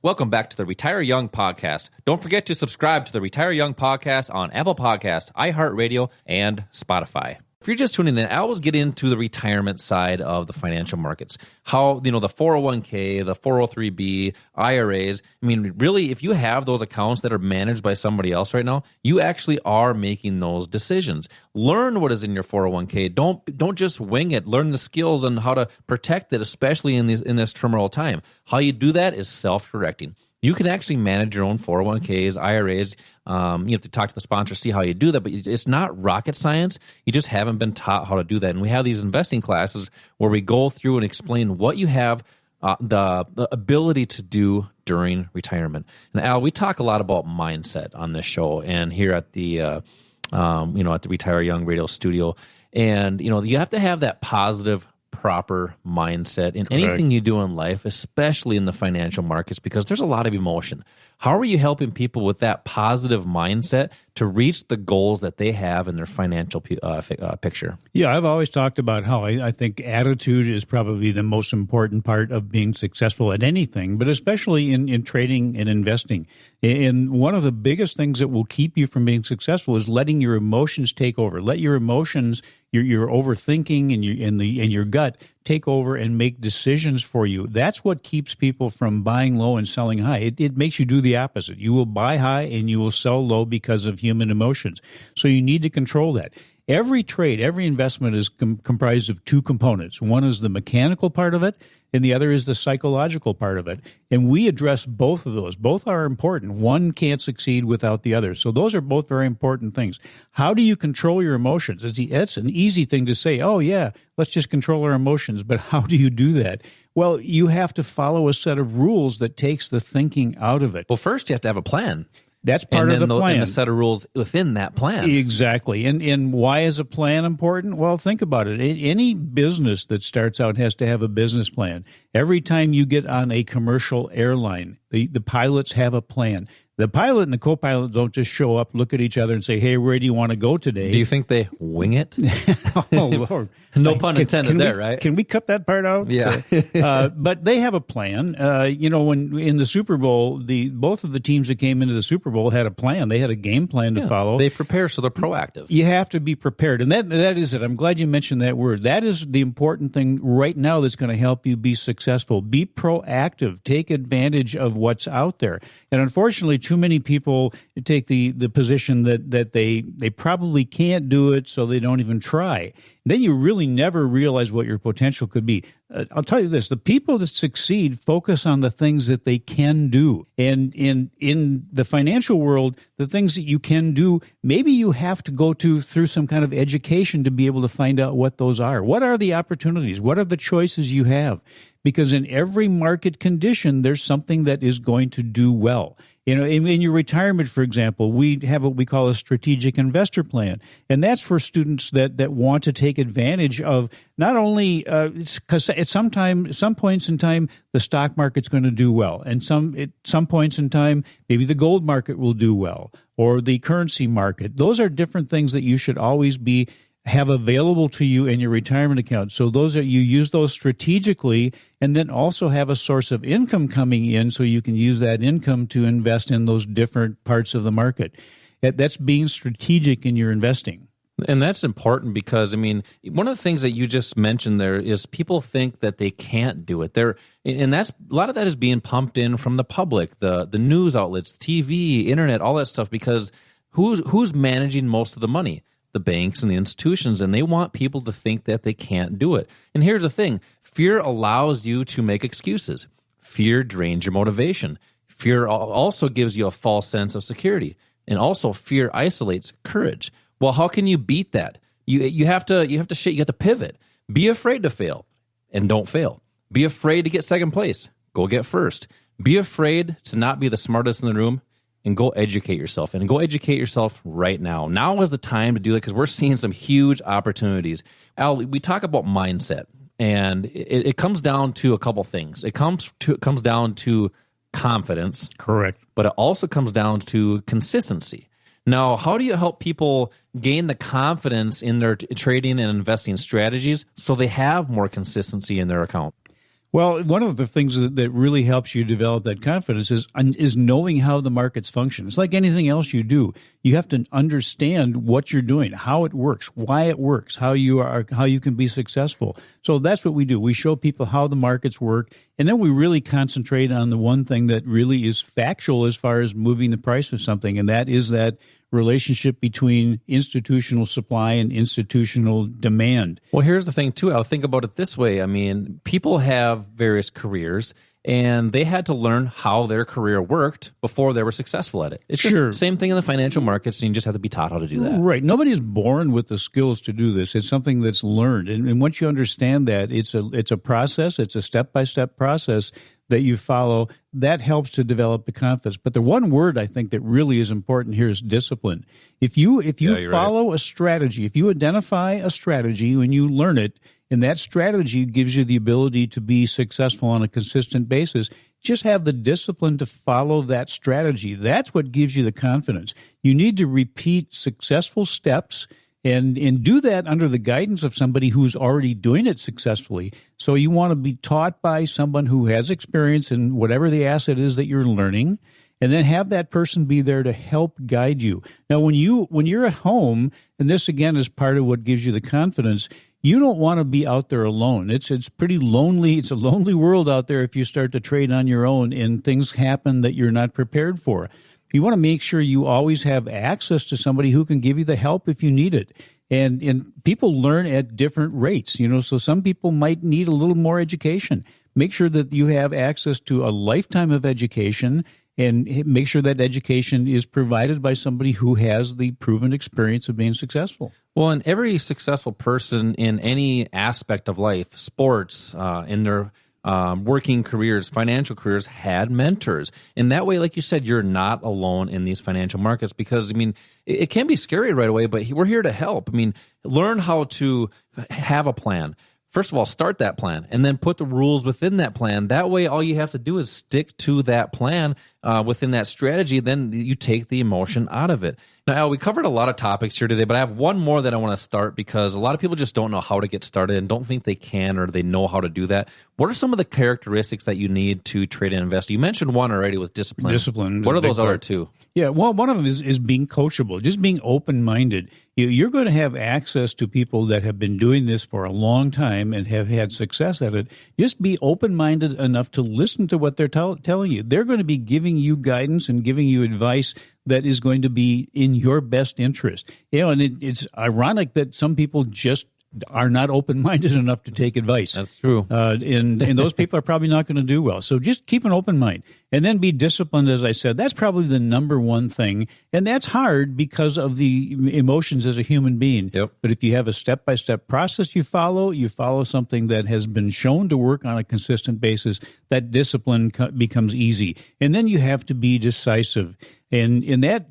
Welcome back to the Retire Young podcast. Don't forget to subscribe to the Retire Young podcast on Apple Podcasts, iHeartRadio, and Spotify. If you're just tuning in, I always get into the retirement side of the financial markets. How, the 401k, the 403b, IRAs. I mean, really, if you have those accounts that are managed by somebody else right now, you actually are making those decisions. Learn what is in your 401k. Don't just wing it. Learn the skills on how to protect it, especially in this turmoil time. How you do that is self-directing. You can actually manage your own 401ks, IRAs. You have to talk to the sponsor, see how you do that, but it's not rocket science. You just haven't been taught how to do that. And we have these investing classes where we go through and explain what you have the ability to do during retirement. And Al, we talk a lot about mindset on this show and here at the at the Retire Young Radio studio. And you have to have that positive, proper mindset in anything you do in life, especially in the financial markets, because there's a lot of emotion. How are you helping people with that positive mindset to reach the goals that they have in their financial picture? Yeah, I've always talked about how I think attitude is probably the most important part of being successful at anything, but especially in trading and investing. And one of the biggest things that will keep you from being successful is letting your emotions take over. Let your emotions, your overthinking and your gut take over and make decisions for you. That's what keeps people from buying low and selling high. It makes you do the opposite. You will buy high and you will sell low because of human emotions. So you need to control that. Every trade, every investment is comprised of two components. One is the mechanical part of it, and the other is the psychological part of it. And we address both of those. Both are important. One can't succeed without the other. So those are both very important things. How do you control your emotions? It's an easy thing to say, oh, yeah, let's just control our emotions. But how do you do that? Well, you have to follow a set of rules that takes the thinking out of it. Well, first you have to have a plan. That's part of the plan. And the set of rules within that plan. Exactly. And why is a plan important? Well, think about it. Any business that starts out has to have a business plan. Every time you get on a commercial airline, the pilots have a plan. The pilot and the co-pilot don't just show up, look at each other and say, hey, where do you want to go today? Do you think they wing it? Oh, Lord. No pun intended there, right? Can we cut that part out? Yeah. But they have a plan. When in the Super Bowl, both of the teams that came into the Super Bowl had a plan. They had a game plan to follow. They prepare, so they're proactive. You have to be prepared. And that is it. I'm glad you mentioned that word. That is the important thing right now that's going to help you be successful. Be proactive. Take advantage of what's out there. And unfortunately, too many people take the position that they probably can't do it, so they don't even try. Then you really never realize what your potential could be. I'll tell you this, the people that succeed focus on the things that they can do. And in the financial world, the things that you can do, maybe you have to go through some kind of education to be able to find out what those are. What are the opportunities? What are the choices you have? Because in every market condition, there's something that is going to do well. In your retirement, for example, we have what we call a strategic investor plan. And that's for students that want to take advantage of not only because at some points in time, the stock market's going to do well. And at some points in time, maybe the gold market will do well or the currency market. Those are different things that you should always have available to you in your retirement account. So you use those strategically and then also have a source of income coming in so you can use that income to invest in those different parts of the market. That's being strategic in your investing. And that's important because, one of the things that you just mentioned there is people think that they can't do it. And a lot of that is being pumped in from the public, the news outlets, TV, internet, all that stuff, because who's managing most of the money? The banks and the institutions, and they want people to think that they can't do it. And here's the thing. Fear allows you to make excuses. Fear drains your motivation. Fear also gives you a false sense of security. And also fear isolates courage. Well, how can you beat that? You have to pivot. Be afraid to fail and don't fail. Be afraid to get second place. Go get first. Be afraid to not be the smartest in the room and go educate yourself. And go educate yourself right now. Now is the time to do it because we're seeing some huge opportunities. Al, we talk about mindset, and it comes down to a couple things. It comes down to confidence. Correct. But it also comes down to consistency. Now, how do you help people gain the confidence in their trading and investing strategies so they have more consistency in their account? Well, one of the things that really helps you develop that confidence is knowing how the markets function. It's like anything else you do. You have to understand what you're doing, how it works, why it works, how you can be successful. So that's what we do. We show people how the markets work, and then we really concentrate on the one thing that really is factual as far as moving the price of something, and that is that relationship between institutional supply and institutional demand. Well, here's the thing, too. I'll think about it this way. I mean, people have various careers, and they had to learn how their career worked before they were successful at it. It's just the same thing in the financial markets, and you just have to be taught how to do that. Right. Nobody is born with the skills to do this. It's something that's learned. And once you understand that, it's a process. It's a step-by-step process that you follow. That helps to develop the confidence. But the one word I think that really is important here is discipline. If you follow a strategy, if you identify a strategy and you learn it, and that strategy gives you the ability to be successful on a consistent basis, just have the discipline to follow that strategy. That's what gives you the confidence. You need to repeat successful steps and do that under the guidance of somebody who's already doing it successfully. So you want to be taught by someone who has experience in whatever the asset is that you're learning, and then have that person be there to help guide you. Now, when you're at home, and this again is part of what gives you the confidence, you don't want to be out there alone. It's pretty lonely. It's a lonely world out there if you start to trade on your own and things happen that you're not prepared for. You want to make sure you always have access to somebody who can give you the help if you need it. And people learn at different rates, so some people might need a little more education. Make sure that you have access to a lifetime of education, and make sure that education is provided by somebody who has the proven experience of being successful. Well, and every successful person in any aspect of life, sports, in their working careers, financial careers, had mentors. And that way, like you said, you're not alone in these financial markets because, I mean, it can be scary right away, but we're here to help. I mean, learn how to have a plan. First of all, start that plan and then put the rules within that plan. That way, all you have to do is stick to that plan within that strategy. Then you take the emotion out of it. Now, Al, we covered a lot of topics here today, but I have one more that I want to start because a lot of people just don't know how to get started and don't think they can or they know how to do that. What are some of the characteristics that you need to trade and invest? You mentioned one already with discipline. Discipline. What are those other two? Yeah, well, one of them is being coachable, just being open-minded. You're going to have access to people that have been doing this for a long time and have had success at it. Just be open-minded enough to listen to what they're telling you. They're going to be giving you guidance and giving you advice that is going to be in your best interest. And it's ironic that some people just are not open-minded enough to take advice. That's true. And those people are probably not going to do well. So just keep an open mind and then be disciplined, as I said. That's probably the number one thing. And that's hard because of the emotions as a human being. Yep. But if you have a step-by-step process you follow something that has been shown to work on a consistent basis, that discipline becomes easy. And then you have to be decisive. And that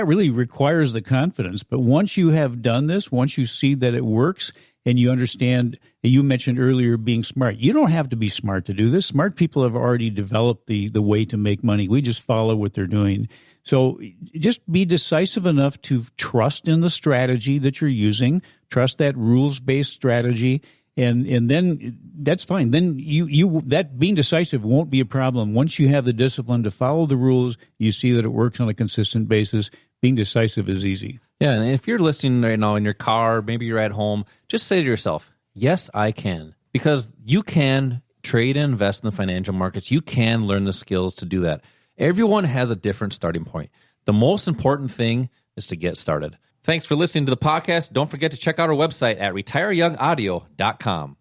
really requires the confidence. But once you have done this, once you see that it works and you understand, you mentioned earlier being smart. You don't have to be smart to do this. Smart people have already developed the way to make money. We just follow what they're doing. So just be decisive enough to trust in the strategy that you're using, trust that rules-based strategy, and then that's fine. Then you that being decisive won't be a problem. Once you have the discipline to follow the rules, you see that it works on a consistent basis. Being decisive is easy. Yeah, and if you're listening right now in your car, maybe you're at home, just say to yourself, yes, I can. Because you can trade and invest in the financial markets. You can learn the skills to do that. Everyone has a different starting point. The most important thing is to get started. Thanks for listening to the podcast. Don't forget to check out our website at retireyoungaudio.com.